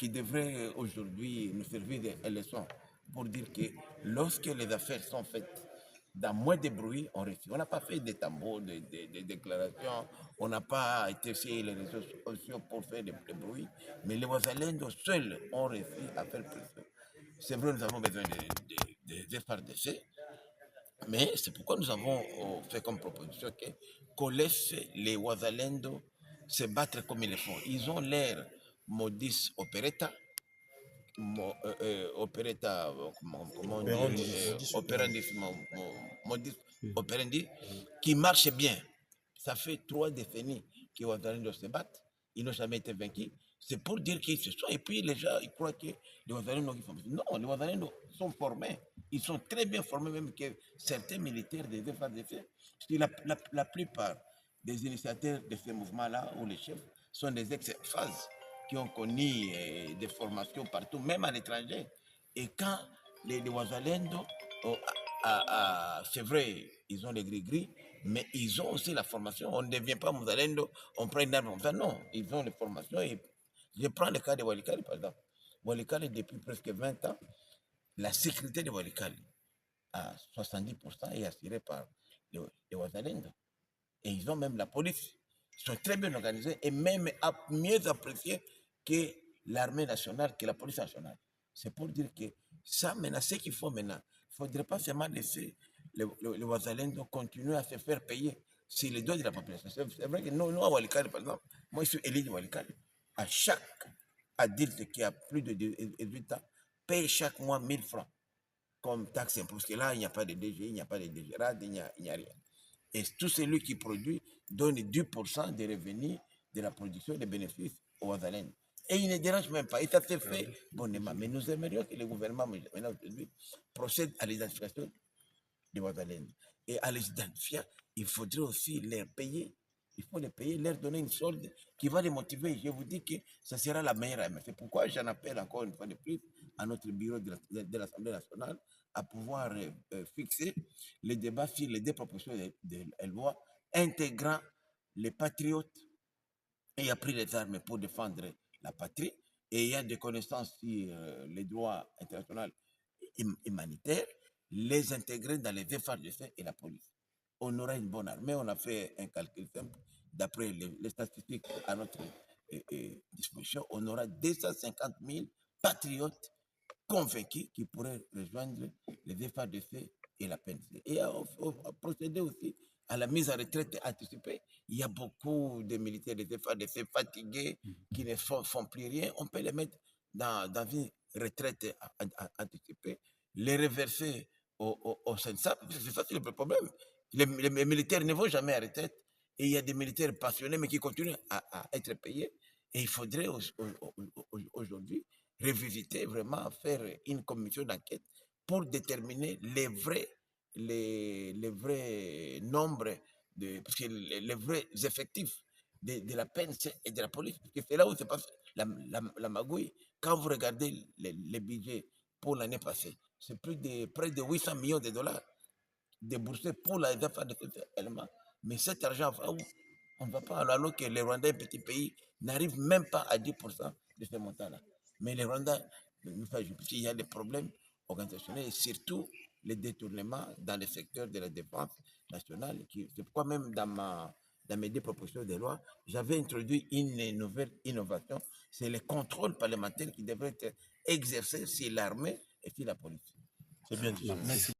qui devrait aujourd'hui nous servir de leçon pour dire que lorsque les affaires sont faites dans moins de bruit, on réussit. On n'a pas fait des tambours, des déclarations, on n'a pas été sur les réseaux sociaux pour faire des bruits, mais les Ouazalendo seuls ont réussi à faire pression. C'est vrai, nous avons besoin des FARDC, mais c'est pourquoi nous avons fait comme proposition qu'on laisse les Ouazalendo se battre comme ils le font. Ils ont l'air modis operetta, operetta, comment on dit, operandis, modis operandi, qui marche bien. Ça fait 3 décennies que Ouazalendo se battent. Ils n'ont jamais été vaincus. C'est pour dire qu'ils se sont. Et puis les gens, ils croient que les Ouazalendo qui font. Non, les Ouazalendo sont formés. Ils sont très bien formés, même que certains militaires des FARDC. La plupart des initiateurs de ces mouvements-là, ou les chefs, sont des ex-FAZ qui ont connu des formations partout, même à l'étranger. Et quand les Ouazalendo, c'est vrai, ils ont les gris-gris, mais ils ont aussi la formation. On ne devient pas Ouazalendo, on prend une arme, enfin non, ils ont les formations. Et je prends le cas de Walikali, par exemple. Walikali, depuis presque 20 ans, la sécurité de Walikali, à 70%, est assurée par les Ouazalendo. Et ils ont même la police. Ils sont très bien organisés et même mieux appréciés que l'armée nationale, que la police nationale. C'est pour dire que ça, maintenant, ce qu'il faut maintenant, il ne faudrait pas seulement laisser les Ouazalendo continuer à se faire payer sur les doigts de la population. C'est vrai que nous, à Walikali, par exemple, moi, je suis élu de Walikali. À chaque adulte qui a plus de 18 ans paye chaque mois 1000 francs comme taxe. Parce que là, il n'y a pas de DG, il n'y a pas de DGRAD, il n'y a rien. Et tout celui qui produit donne 10% des revenus de la production des bénéfices aux Ouazalendo. Et il ne dérange même pas. Et ça s'est fait bonnement. Mais nous aimerions que le gouvernement maintenant aujourd'hui procède à l'identification des Ouazalendo. Et à les identifier, il faudrait aussi les payer. Il faut les payer, leur donner une solde qui va les motiver. Je vous dis que ce sera la meilleure arme. C'est pourquoi j'en appelle encore une fois de plus à notre bureau de l'Assemblée nationale à pouvoir fixer les débats sur les deux propositions de loi intégrant les patriotes ayant pris les armes pour défendre la patrie et ayant des connaissances sur les droits internationaux humanitaires, les intégrer dans les FARDC et la police. On aura une bonne armée. On a fait un calcul simple. D'après les statistiques à notre disposition, on aura 250 000 patriotes convaincus qui pourraient rejoindre les FARDC et la PNC. Et à procéder aussi à la mise en retraite anticipée. Il y a beaucoup de militaires des FARDC fatigués qui ne font plus rien. On peut les mettre dans une retraite anticipée, les reverser au SENSAP. C'est ça, c'est le problème. Les militaires ne vont jamais à retraite. Et il y a des militaires passionnés, mais qui continuent à être payés. Et il faudrait aujourd'hui revisiter, vraiment faire une commission d'enquête pour déterminer les vrais nombres, parce que les vrais effectifs de la PNC et de la police. Parce que c'est là où se passe la magouille. Quand vous regardez les budgets pour l'année passée, c'est près de 800 millions de dollars déboursés pour la affaires de cet élément. Mais cet argent va où? On ne va pas, alors que les Rwandais, un petit pays, n'arrivent même pas à 10% de ce montant-là. Mais les Rwandais, il y a des problèmes organisationnels et surtout les détournements dans le secteur de la défense nationale. C'est pourquoi même dans mes deux propositions de loi, j'avais introduit une nouvelle innovation, c'est le contrôle parlementaire qui devrait être exercé sur l'armée et sur la police. C'est bien dit. Merci.